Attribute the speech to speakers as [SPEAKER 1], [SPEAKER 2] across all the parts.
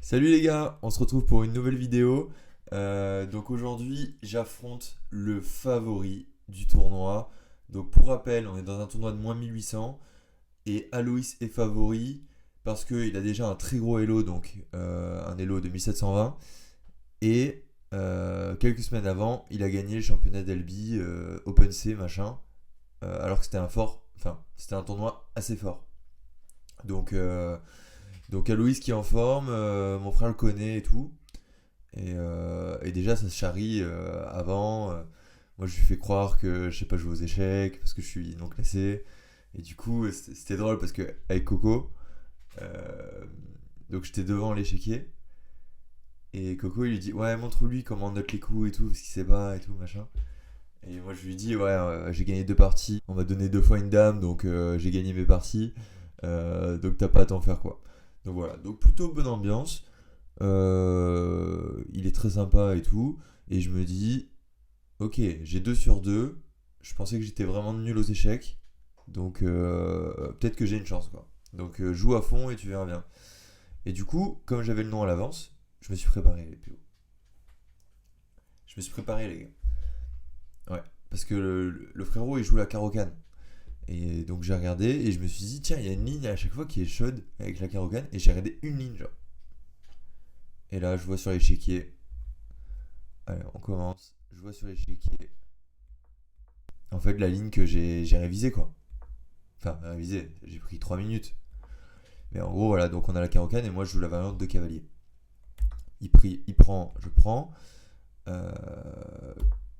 [SPEAKER 1] Salut les gars, on se retrouve pour une nouvelle vidéo. Donc aujourd'hui, j'affronte le favori du tournoi. Donc pour rappel, on est dans un tournoi de moins 1800 et Aloïs est favori parce qu'il a déjà un très gros elo, donc un elo de 1720. Et quelques semaines avant, il a gagné le championnat d'Albi, Open C, machin, alors que c'était un tournoi assez fort. Donc, euh, donc Aloïs qui est en forme, mon frère le connaît et tout. Et déjà, ça se charrie avant. Moi, je lui fais croire que je sais pas jouer aux échecs parce que je suis non classé. Et du coup, c'était drôle parce que avec Coco, euh, donc j'étais devant l'échiquier. Et Coco, il lui dit ouais, montre-lui comment on note les coups et tout, parce qu'il sait pas et tout, machin. Et moi, je lui dis ouais, j'ai gagné deux parties. On m'a donné deux fois une dame, donc j'ai gagné mes parties. Donc t'as pas à t'en faire quoi. Donc voilà, donc plutôt bonne ambiance. Il est très sympa et tout. Et je me dis, ok, j'ai 2 sur 2. Je pensais que j'étais vraiment nul aux échecs. Donc peut-être que j'ai une chance quoi. Donc joue à fond et tu verras bien. Et du coup, comme j'avais le nom à l'avance, je me suis préparé les PO. Je me suis préparé les gars. Ouais. Parce que le frérot il joue la carocane. Et donc j'ai regardé et je me suis dit, tiens, il y a une ligne à chaque fois qui est chaude avec la carocane. Et j'ai regardé une ligne genre. Et là, je vois sur l'échiquier. Allez, on commence. Je vois sur l'échiquier. En fait, la ligne que j'ai révisée, quoi. Enfin, révisée, j'ai pris 3 minutes. Mais en gros, voilà, donc on a la carocane et moi je joue la variante de cavalier. Il prend, je prends. euh,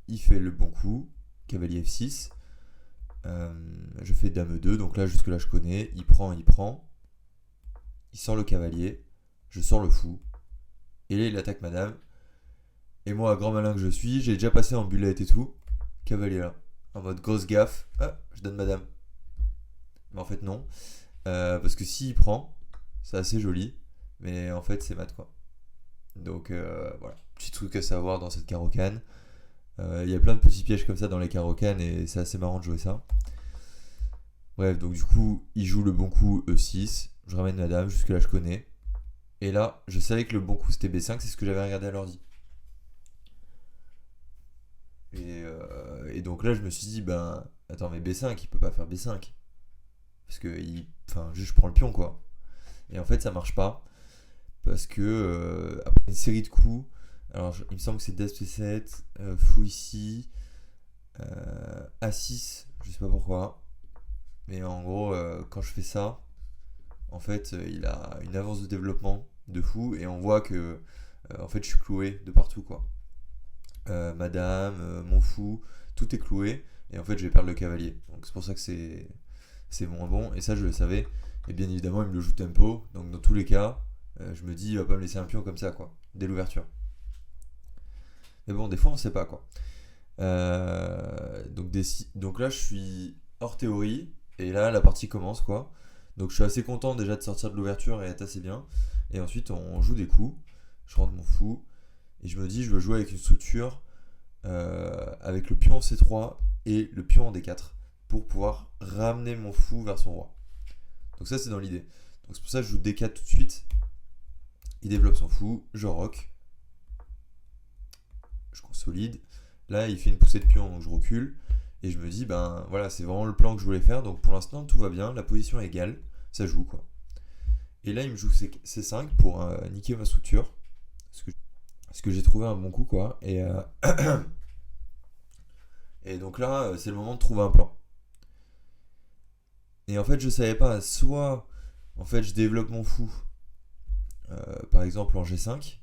[SPEAKER 1] il fait le bon coup, cavalier F6. euh, je fais dame 2, donc là jusque-là je connais. Il prend, il prend. Il sort le cavalier. Je sors le fou. Et là il attaque madame. Et moi, grand malin que je suis, j'ai déjà passé en bulette et tout. Cavalier là. En mode grosse gaffe. Ah, je donne madame. Mais en fait, non. Parce que s'il prend, c'est assez joli. Mais en fait, c'est mat quoi. Donc voilà. Petit truc à savoir dans cette carocane. Il y a plein de petits pièges comme ça dans les carocanes et c'est assez marrant de jouer ça. Bref, donc du coup, il joue le bon coup E6. Je ramène madame, jusque-là je connais. Et là, je savais que le bon coup c'était B5, c'est ce que j'avais regardé à l'ordi. Et donc là, je me suis dit, ben, attends, mais B5, il peut pas faire B5. Parce que, enfin, juste je prends le pion, quoi. Et en fait, ça marche pas. Parce que, après une série de coups, alors il me semble que c'est Dame C7, fou ici, A6, je sais pas pourquoi. Mais en gros, quand je fais ça, en fait, il a une avance de développement de fou. Et on voit que, en fait, je suis cloué de partout, quoi. Madame, mon fou, tout est cloué. Et en fait, je vais perdre le cavalier. Donc c'est pour ça que c'est moins bon. Et ça, je le savais. Et bien évidemment, il me le joue tempo. Donc dans tous les cas, je me dis, il va pas me laisser un pion comme ça, quoi, dès l'ouverture. Mais bon, des fois, on sait pas, quoi. Donc là, je suis hors théorie. Et là, la partie commence, quoi. Donc je suis assez content déjà de sortir de l'ouverture et être assez bien. Et ensuite, on joue des coups. Je rentre mon fou. Et je me dis, je veux jouer avec une structure avec le pion C3 et le pion en D4 pour pouvoir ramener mon fou vers son roi. Donc ça c'est dans l'idée. Donc c'est pour ça que je joue D4 tout de suite. Il développe son fou, je rock, je consolide. Là il fait une poussée de pion donc je recule. Et je me dis ben voilà c'est vraiment le plan que je voulais faire. Donc pour l'instant tout va bien, la position est égale, ça joue quoi. Et là il me joue C5 pour niquer ma structure. Parce que j'ai trouvé un bon coup quoi. Et donc là c'est le moment de trouver un plan. Et en fait, je savais pas, soit en fait je développe mon fou, par exemple en G5.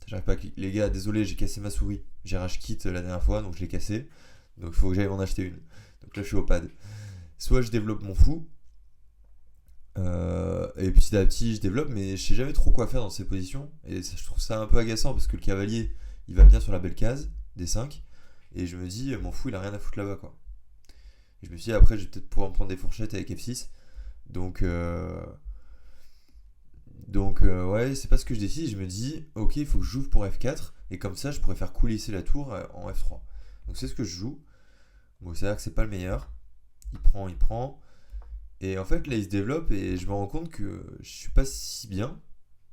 [SPEAKER 1] J'arrive pas à les gars, désolé, j'ai cassé ma souris. J'ai rage kit la dernière fois, donc je l'ai cassé. Donc il faut que j'aille m'en acheter une. Donc là je suis au pad. Soit je développe mon fou, et petit à petit je développe, mais je sais jamais trop quoi faire dans ces positions. Et ça, je trouve ça un peu agaçant parce que le cavalier il va bien sur la belle case, des 5. Et je me dis, mon fou il a rien à foutre là-bas quoi. Et je me suis dit, après je vais peut-être pouvoir me prendre des fourchettes avec F6. Donc, ouais, c'est pas ce que je décide. Je me dis, ok, il faut que je joue pour F4. Et comme ça, je pourrais faire coulisser la tour en F3. Donc c'est ce que je joue. Bon, c'est-à-dire que c'est pas le meilleur. Il prend, il prend. Et en fait, là, il se développe et je me rends compte que je suis pas si bien.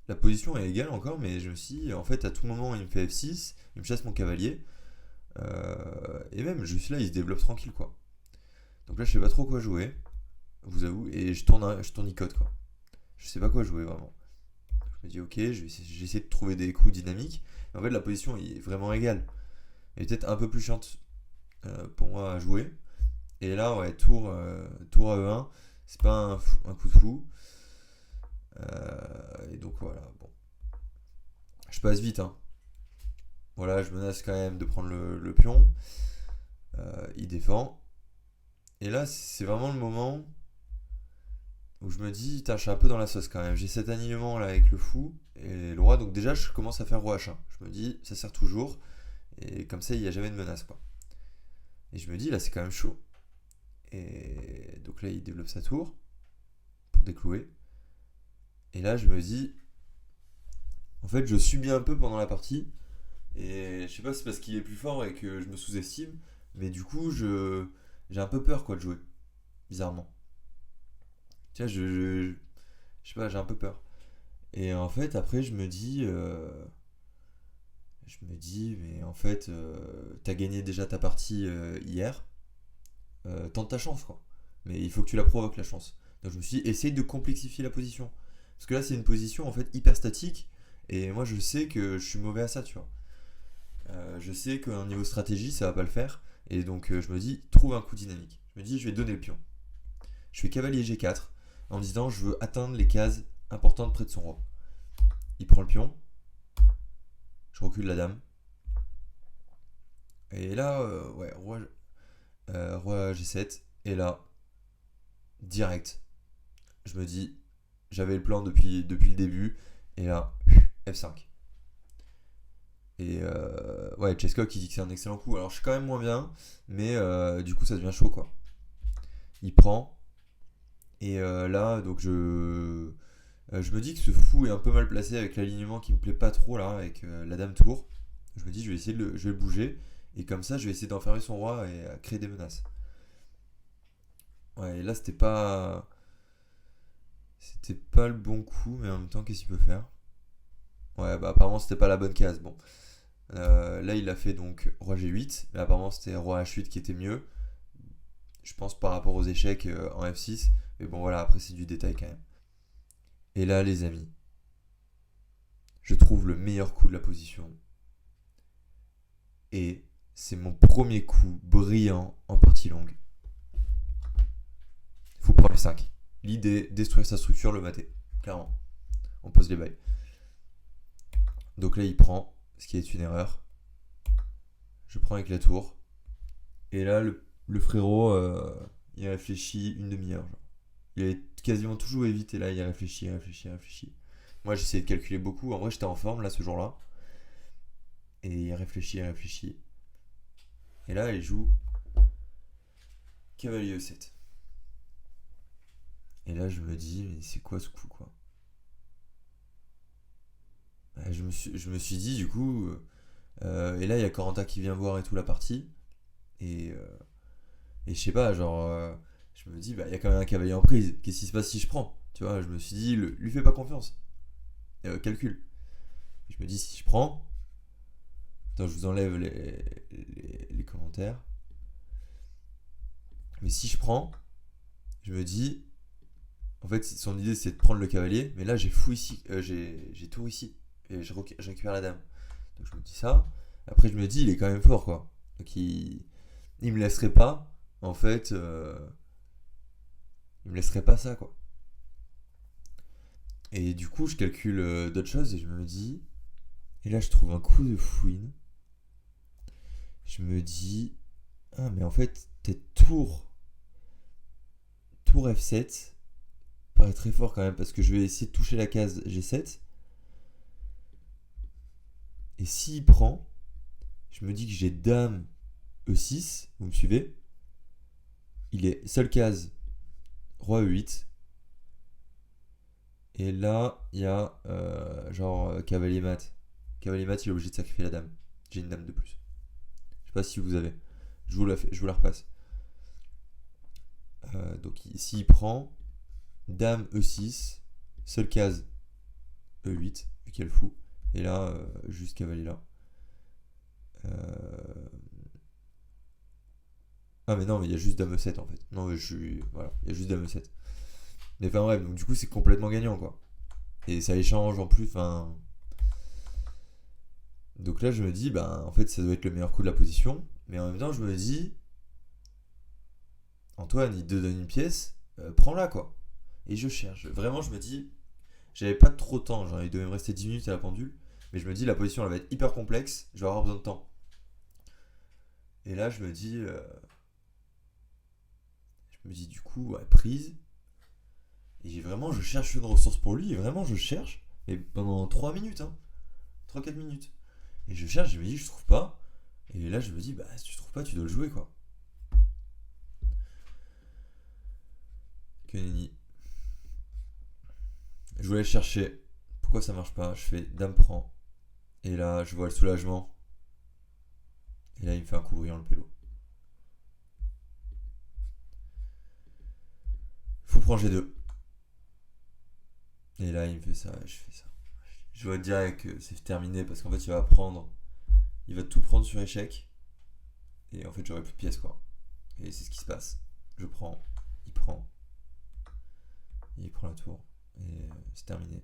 [SPEAKER 1] la position est égale encore, mais je me suis dit, en fait, à tout moment, il me fait F6, il me chasse mon cavalier, et même, juste là, il se développe tranquille, quoi. Donc là, je sais pas trop quoi jouer, vous avoue, et je tournicote, quoi. Je sais pas quoi jouer, vraiment. Je me dis, ok, j'ai essayé de trouver des coups dynamiques, mais en fait, la position est vraiment égale. Elle est peut-être un peu plus chiante pour moi à jouer. Et là, ouais, tour à E1, c'est pas un coup de fou. Et donc voilà, bon. Je passe vite, hein. Voilà, je menace quand même de prendre le pion. Il défend. Et là, c'est vraiment le moment où je me dis, je suis un peu dans la sauce quand même. J'ai cet alignement là avec le fou et le roi. Donc déjà, je commence à faire roi H1. Je me dis, ça sert toujours. Et comme ça, il n'y a jamais de menace, quoi. Et je me dis, là, c'est quand même chaud. Et donc là, il développe sa tour pour déclouer. Et là, je me dis, en fait, je subis un peu pendant la partie. Et je sais pas si c'est parce qu'il est plus fort et que je me sous-estime. Mais du coup, j'ai un peu peur, quoi, de jouer. Bizarrement. Tu vois, je sais pas, j'ai un peu peur. Et en fait, après, mais en fait, t'as gagné déjà ta partie hier. Tente ta chance, quoi. Mais il faut que tu la provoques, la chance. Donc je me suis dit, essaye de complexifier la position. Parce que là, c'est une position en fait hyper statique. Et moi, je sais que je suis mauvais à ça, tu vois. Je sais qu'au niveau stratégie, ça va pas le faire. Et donc, je me dis, trouve un coup dynamique. Je me dis, je vais donner le pion. Je fais cavalier G4 en me disant, je veux atteindre les cases importantes près de son roi. Il prend le pion. Je recule la dame. Et là, ouais, roi G7. Et là, direct, je me dis, j'avais le plan depuis le début. Et là, F5. Et ouais, Cheskok il dit que c'est un excellent coup. Alors je suis quand même moins bien, mais du coup ça devient chaud, quoi. Il prend. Et là, donc je me dis que ce fou est un peu mal placé avec l'alignement qui me plaît pas trop là, avec la dame tour. Je me dis, je vais essayer je vais le bouger. Et comme ça, je vais essayer d'enfermer son roi et créer des menaces. Ouais, et là c'était pas le bon coup, mais en même temps, qu'est-ce qu'il peut faire? Ouais, bah apparemment c'était pas la bonne case. Bon, là il a fait donc roi G8, mais apparemment c'était roi H8 qui était mieux. Je pense par rapport aux échecs en F6. Mais bon voilà, après c'est du détail quand même. Et là les amis, je trouve le meilleur coup de la position. Et c'est mon premier coup brillant en partie longue. Il faut prendre F5. L'idée, détruire sa structure, le mater. Clairement. On pose les bails. Donc là il prend, ce qui est une erreur. Je prends avec la tour. Et là le frérot, il réfléchit une demi-heure. Genre. Il avait quasiment tout joué vite et là il réfléchit, il réfléchit, il réfléchit. Moi j'essayais de calculer beaucoup. En vrai j'étais en forme là ce jour-là. Et il réfléchit, il réfléchit. Et là il joue cavalier E7. Et là je me dis, mais c'est quoi ce coup, quoi? Je me suis dit du coup. Et là il y a Corenta qui vient voir et tout la partie. Et, et je sais pas, genre. Je me dis, bah il y a quand même un cavalier en prise. Qu'est-ce qui se passe si je prends? Tu vois, je me suis dit, lui fais pas confiance. Calcul. Je me dis, si je prends. Attends, je vous enlève les commentaires. Mais si je prends, je me dis, en fait, son idée c'est de prendre le cavalier, mais là j'ai fou ici, j'ai tour ici, et je récupère la dame. Donc je me dis ça. Après je me dis, il est quand même fort, quoi. Donc il me laisserait pas, en fait, il me laisserait pas ça, quoi. Et du coup, je calcule d'autres choses et je me dis, et là je trouve un coup de fouine. Je me dis, ah mais en fait, t'es tour F7 paraît très fort quand même parce que je vais essayer de toucher la case G7. Et s'il prend, je me dis que j'ai dame E6, vous me suivez? Il est seule case roi E8. Et là, il y a genre cavalier mat. Cavalier mat, il est obligé de sacrifier la dame. J'ai une dame de plus. Je sais pas si vous avez. Je vous la repasse. Donc s'il prend dame E6, seule case E8, vu qu'il y a le fou. Et là, juste cavalier là. Ah mais non, mais il y a juste dame E7 en fait. Non, mais voilà, il y a juste dame E7. Mais enfin bref, donc du coup c'est complètement gagnant quoi. Et ça échange en plus, enfin... Donc là je me dis, bah en fait ça doit être le meilleur coup de la position. Mais en même temps je me dis, Antoine il te donne une pièce, prends-la quoi. Et je cherche, vraiment je me dis, j'avais pas trop de temps, genre il devait me rester 10 minutes à la pendule. Mais je me dis la position elle va être hyper complexe, je vais avoir besoin de temps. Et là je me dis du coup, ouais, prise. Et je cherche une ressource pour lui, et vraiment je cherche. Et pendant 3 minutes, hein, 3-4 minutes. Et je cherche, je me dis, je trouve pas. Et là, je me dis, bah, si tu trouves pas, tu dois le jouer, quoi. Que nenni. Je voulais le chercher. Pourquoi ça marche pas? Je fais dame prend. Et là, je vois le soulagement. Et là, il me fait un coup brillant le pélo. Fou prend G2. Et là, il me fait ça, et je fais ça. Je vois direct que c'est terminé parce qu'en fait, il va prendre. Il va tout prendre sur échec. Et en fait, j'aurai plus de pièces, quoi. Et c'est ce qui se passe. Je prends. Il prend. Il prend la tour. Et c'est terminé.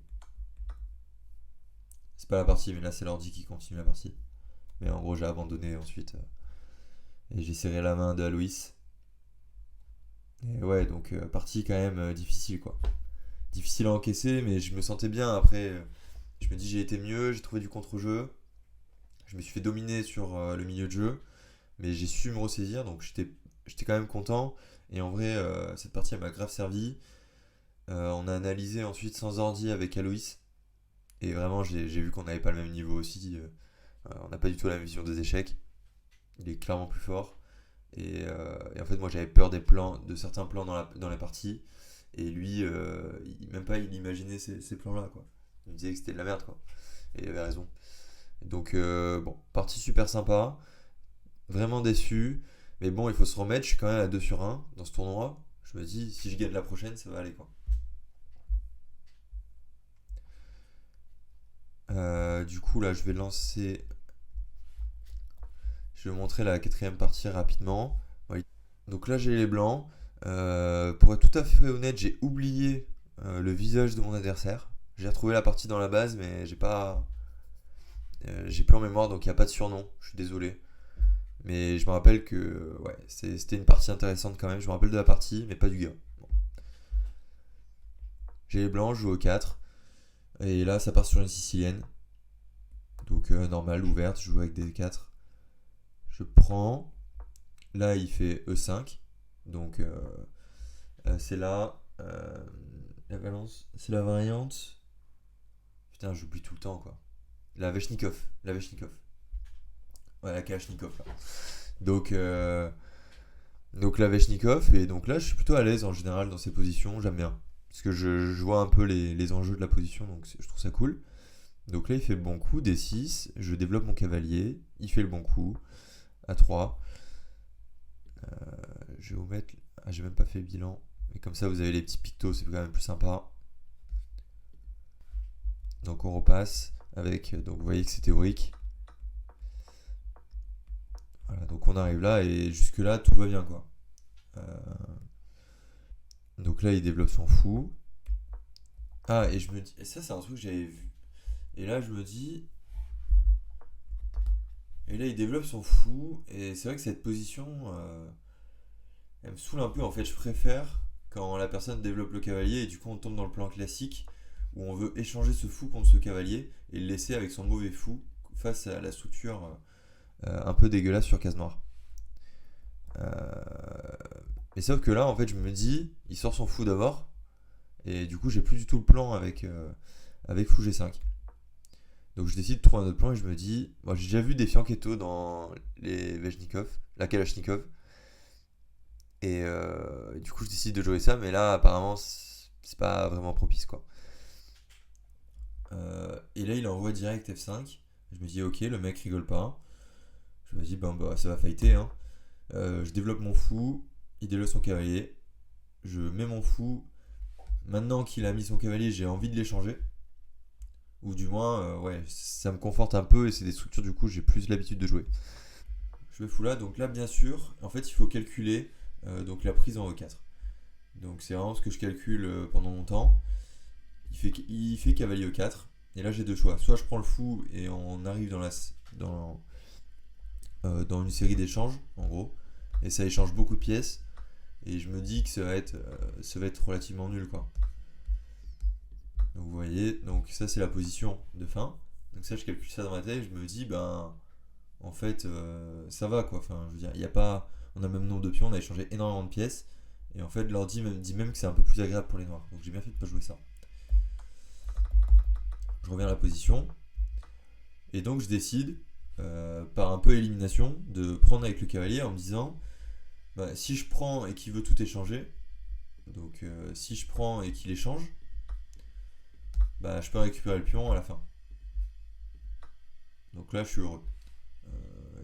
[SPEAKER 1] C'est pas la partie, mais là, c'est l'ordi qui continue la partie. Mais en gros, j'ai abandonné ensuite. Et j'ai serré la main de Aloïs. Et ouais, donc partie quand même difficile quoi. Difficile à encaisser, mais je me sentais bien après. Je me dis j'ai été mieux, j'ai trouvé du contre-jeu. Je me suis fait dominer sur le milieu de jeu, mais j'ai su me ressaisir, donc j'étais quand même content. Et en vrai, cette partie elle m'a grave servi. On a analysé ensuite sans ordi avec Aloïs. Et vraiment, j'ai vu qu'on n'avait pas le même niveau aussi. On n'a pas du tout la même vision des échecs. Il est clairement plus fort. Et en fait, moi j'avais peur de certains plans dans la partie. Et lui, même pas il imaginait ces plans-là, quoi. Il me disait que c'était de la merde, quoi. Et il avait raison. Donc, bon, partie super sympa. Vraiment déçu. Mais bon, il faut se remettre. Je suis quand même à 2 sur 1 dans ce tournoi. Je me dis, si je gagne la prochaine, ça va aller, quoi. Du coup, là, je vais lancer. Je vais montrer la quatrième partie rapidement. Ouais. Donc là, j'ai les blancs. Pour être tout à fait honnête, j'ai oublié le visage de mon adversaire. J'ai retrouvé la partie dans la base, mais j'ai plus en mémoire, donc il n'y a pas de surnom. Je suis désolé. Mais je me rappelle que ouais, c'était une partie intéressante quand même. Je me rappelle de la partie, mais pas du gars. Bon. J'ai les blancs, je joue au 4. Et là, ça part sur une sicilienne. Donc normal, ouverte, je joue avec des 4. Je prends. Là, il fait E5. Donc c'est là. La balance. C'est la variante. Putain, j'oublie tout le temps quoi. La Veshnikov. La Veshnikov. Ouais, la Kalachnikov là. Donc, donc la Veshnikov. Et donc là, je suis plutôt à l'aise en général dans ces positions. J'aime bien. Parce que je vois un peu les enjeux de la position. Donc je trouve ça cool. Donc là, il fait le bon coup. D6. Je développe mon cavalier. Il fait le bon coup. A3. Je vais vous mettre. Ah, j'ai même pas fait le bilan. Mais comme ça, vous avez les petits pictos. C'est quand même plus sympa. Donc on repasse avec. Donc vous voyez que c'est théorique. Voilà, donc on arrive là et jusque là tout va bien quoi. Donc là il développe son fou. Ah et je me dis. Et ça c'est un truc que j'avais vu. Et là je me dis. Et là il développe son fou. Et c'est vrai que cette position. Elle me saoule un peu en fait. Je préfère quand la personne développe le cavalier et du coup on tombe dans le plan classique. Où on veut échanger ce fou contre ce cavalier. Et le laisser avec son mauvais fou. Face à la structure un peu dégueulasse sur case noire. Mais sauf que là, en fait, je me dis, il sort son fou d'abord, et du coup, j'ai plus du tout le plan avec fou G5. Donc je décide de trouver un autre plan et je me dis, moi j'ai déjà vu des fianchettos dans les Veshnikov, la Kalachnikov, et du coup je décide de jouer ça, mais là apparemment c'est pas vraiment propice quoi. Et là il envoie direct F5, je me dis ok, le mec rigole pas, je me dis bon bah ça va fighter hein. Je développe mon fou, il développe son cavalier, je mets mon fou. Maintenant qu'il a mis son cavalier, j'ai envie de l'échanger. Ou du moins, ouais, ça me conforte un peu et c'est des structures du coup j'ai plus l'habitude de jouer. Je fais fou là, donc là bien sûr, en fait il faut calculer donc la prise en E4. Donc c'est vraiment ce que je calcule pendant longtemps. Il fait cavalier E4. Et là j'ai deux choix. Soit je prends le fou et on arrive dans une série d'échanges, en gros. Et ça échange beaucoup de pièces. Et je me dis que ça va être relativement nul quoi. Donc vous voyez, donc ça c'est la position de fin. Donc ça je calcule ça dans ma tête et je me dis ben en fait ça va quoi. Enfin je veux dire, il y a pas. On a le même nombre de pions, on a échangé énormément de pièces. Et en fait l'ordi me dit même que c'est un peu plus agréable pour les noirs. Donc j'ai bien fait de pas jouer ça. Je reviens à la position. Et donc je décide, par un peu élimination, de prendre avec le cavalier en me disant bah, si je prends et qu'il veut tout échanger, donc si je prends et qu'il échange, bah, je peux récupérer le pion à la fin. Donc là je suis heureux.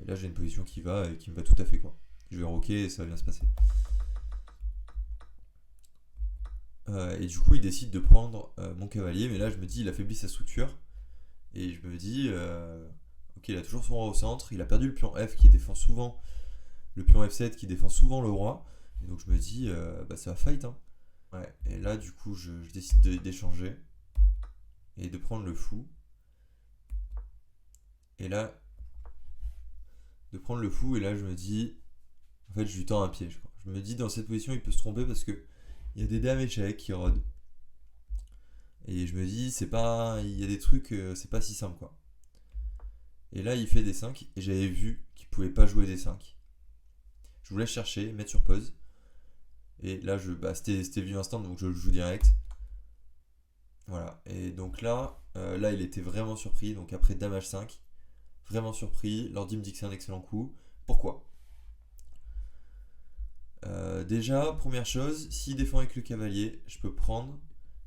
[SPEAKER 1] Et là j'ai une position qui va et qui me va tout à fait quoi. Je vais roquer et ça va bien se passer. Et du coup il décide de prendre mon cavalier, mais là je me dis il affaiblit sa structure. Et je me dis ok il a toujours son roi au centre, il a perdu le pion F qui défend souvent le pion F7 qui défend souvent le roi. Et donc je me dis, bah ça va fight. Hein. Ouais. Et là, du coup, je décide d'échanger et de prendre le fou. Et là, je me dis, en fait, je lui tends un piège. Quoi. Je me dis, dans cette position, il peut se tromper parce que il y a des dames échecs qui rodent. Et je me dis, il y a des trucs, c'est pas si simple quoi. Et là, il fait des 5 et j'avais vu qu'il pouvait pas jouer des 5. Je vous laisse chercher, mettre sur pause. Et là, c'était view instant, donc je le joue direct. Voilà. Et donc là, il était vraiment surpris. Donc après Dame H5, vraiment surpris. L'ordi me dit que c'est un excellent coup. Pourquoi Déjà, première chose, s'il défend avec le cavalier, je peux prendre.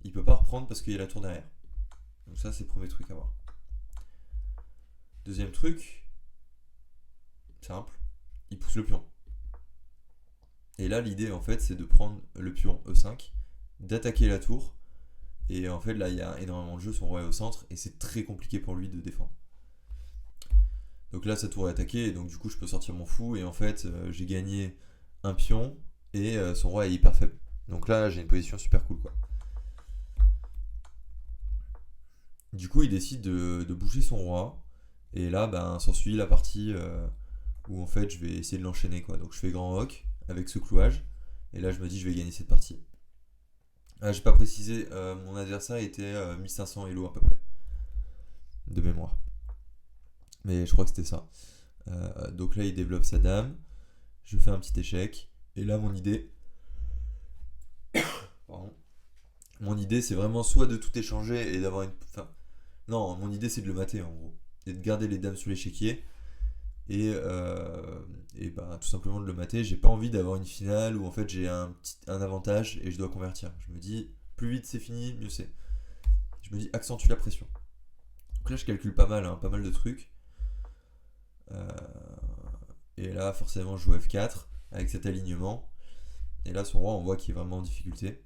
[SPEAKER 1] Il peut pas reprendre parce qu'il y a la tour derrière. Donc ça, c'est le premier truc à voir. Deuxième truc, simple, il pousse le pion. Et là, l'idée, en fait, c'est de prendre le pion E5, d'attaquer la tour. Et en fait, là, il y a énormément de jeux, son roi est au centre, et c'est très compliqué pour lui de défendre. Donc là, sa tour est attaquée, et donc du coup, je peux sortir mon fou, et en fait, j'ai gagné un pion, et son roi est hyper faible. Donc là, j'ai une position super cool, quoi. Du coup, il décide de bouger son roi, et là, ben, s'ensuit la partie où en fait, je vais essayer de l'enchaîner, quoi. Donc je fais grand hock avec ce clouage, et là, je me dis, je vais gagner cette partie. Ah, j'ai pas précisé, mon adversaire était 1500 Elo à peu près, de mémoire. Mais je crois que c'était ça. Donc là, il développe sa dame. Je fais un petit échec. Et là, mon idée. Pardon. Mon idée, c'est vraiment soit de tout échanger et d'avoir une. Enfin, non, mon idée, c'est de le mater en gros. Et de garder les dames sur l'échiquier. Et bah, tout simplement de le mater. J'ai pas envie d'avoir une finale où en fait j'ai un avantage et je dois convertir. Je me dis, plus vite c'est fini, mieux c'est. Je me dis, accentue la pression. Donc là, je calcule pas mal, hein, pas mal de trucs. Euh, et là, forcément, je joue F4 avec cet alignement. Et là, son roi, on voit qu'il est vraiment en difficulté.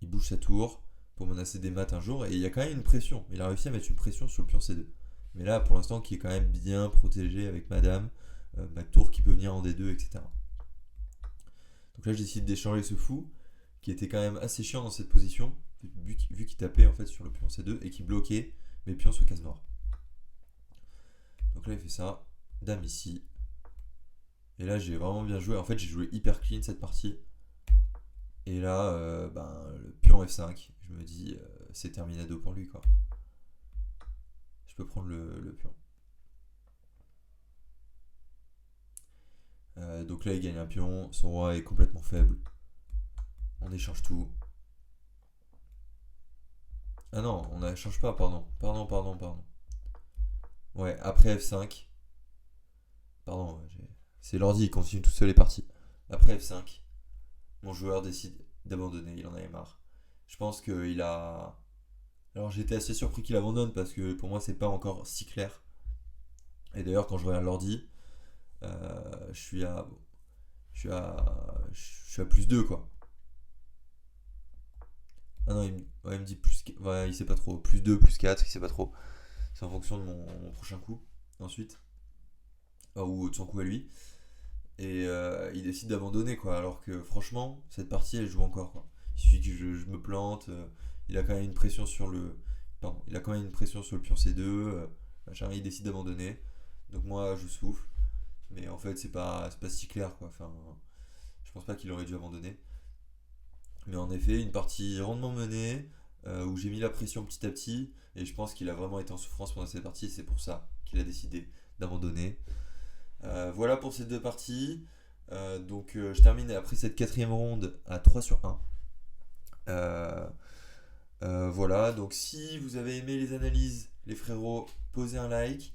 [SPEAKER 1] Il bouge sa tour pour menacer des maths un jour. Et il y a quand même une pression. Il a réussi à mettre une pression sur le pion C2. Mais là, pour l'instant, qui est quand même bien protégé avec madame, ma tour qui peut venir en D2, etc. Donc là, je décide d'échanger ce fou, qui était quand même assez chiant dans cette position, vu qu'il tapait en fait sur le pion C2 et qu'il bloquait mes pions sur case noire. Donc là, il fait ça. Dame ici. Et là, j'ai vraiment bien joué. En fait, j'ai joué hyper clean cette partie. Et là, le pion F5, je me dis, c'est terminado pour lui, quoi. Je peux prendre le pion. Donc là, il gagne un pion. Son roi est complètement faible. On échange tout. Ah non, on n'échange pas, pardon. Pardon. Ouais, après F5. Pardon, c'est l'ordi, il continue tout seul les parties. Après F5, mon joueur décide d'abandonner, il en avait marre. Je pense qu'il a. Alors j'étais assez surpris qu'il abandonne parce que pour moi c'est pas encore si clair. Et d'ailleurs quand je regarde l'ordi, je suis à. Je suis à plus 2 quoi. Ah non, ouais, il me dit plus. Ouais, il sait pas trop. Plus 2 plus 4 il sait pas trop. C'est en fonction de mon prochain coup, ensuite. Ou de son coup à lui. Et il décide d'abandonner, quoi. Alors que franchement, cette partie, elle joue encore, quoi. Il suffit que je me plante. Il a quand même une pression sur le. Pardon, il a quand même une pression sur le pion C2. Machin, il décide d'abandonner. Donc moi, je souffle. Mais en fait, c'est pas si clair, quoi. Enfin, je pense pas qu'il aurait dû abandonner. Mais en effet, une partie rondement menée, où j'ai mis la pression petit à petit, et je pense qu'il a vraiment été en souffrance pendant cette partie, et c'est pour ça qu'il a décidé d'abandonner. Voilà pour ces deux parties. Donc je termine après cette quatrième ronde à 3 sur 1. Euh, voilà, donc si vous avez aimé les analyses, les frérots, posez un like.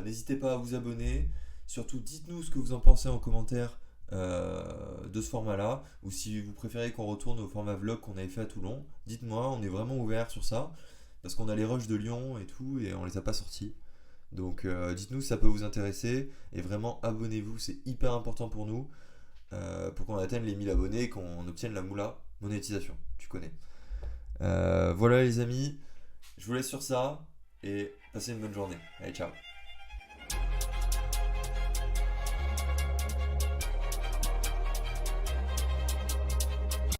[SPEAKER 1] N'hésitez pas à vous abonner. Surtout, dites-nous ce que vous en pensez en commentaire de ce format-là. Ou si vous préférez qu'on retourne au format vlog qu'on avait fait à Toulon, dites-moi, on est vraiment ouvert sur ça. Parce qu'on a les rushs de Lyon et tout, et on les a pas sortis. Donc dites-nous si ça peut vous intéresser. Et vraiment, abonnez-vous, c'est hyper important pour nous. Pour qu'on atteigne les 1000 abonnés et qu'on obtienne la moula monétisation. Tu connais. Voilà les amis, je vous laisse sur ça et passez une bonne journée. Allez, ciao.